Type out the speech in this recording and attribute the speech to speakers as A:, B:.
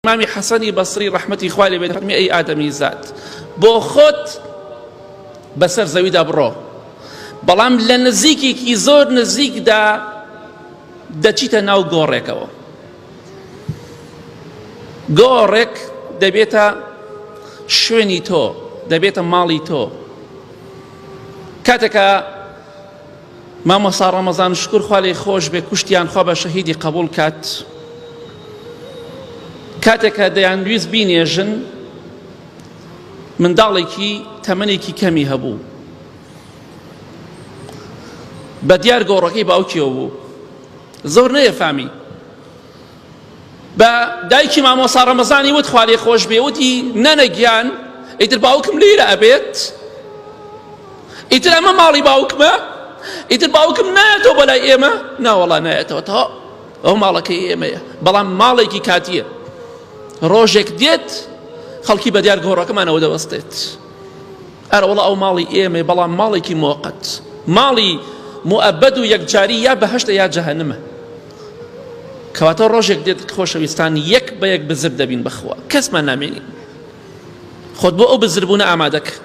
A: امامی حەسەنی بەسری ڕەحمەتی خوای لێ بێت فەرمی ئەی ئادەمی زاد بۆ خۆت بەسەر زەویدا بڕۆ بەڵام لە نزیکێکی زۆر نزیکدا دەچیتە ناو گۆڕێکەوە. گۆڕێک دەبێتە شوێنی تۆ، دەبێتە ماڵی تۆ. کاتێکە مامۆستا ڕەمەزان شکر خوا لێی خۆش بێ کوشتیان خوا بە شەهیدی قبول کات، کاتێکە دەیانویست بینێژن منداڵێکی تەمەنێکی کەمی هەبوو، بە دیار گۆڕەکەی باوکیەوە بوو، زۆر نەیەفامی. بە دایکی مامۆستا ڕەمەزانی وت خوا لێی خۆش بێ، وتی نەنەگیان ئیتر باوکم لێرە ئەبێت، ئیتر ئەمە ماڵی باوکمە، ئیتر باوکم نایەتەوە بەلای ئێمە. ناوەڵا نایەتەوە، تا ئەو ماڵەکەی ئێمەیە، بەڵام ماڵێکی کاتیە. ڕۆژێک دێت خەڵکی بە دیار گۆڕەکەمانەوە دەوەستێت، ئەرە وەڵا ئەو ماڵی ئێمەیە، بەڵام ماڵێکی مۆقەت، ماڵی مؤەبەد و یەکجاری یا بەهەشتە یا جەهەنەمە. کەواتە ڕۆژێک دێت خۆشەویستان یەک بە یەک بزر دەبین بەخوا، کەسمان نامێنین. خۆت بۆ ئەو بزربوونە ئامادەکە.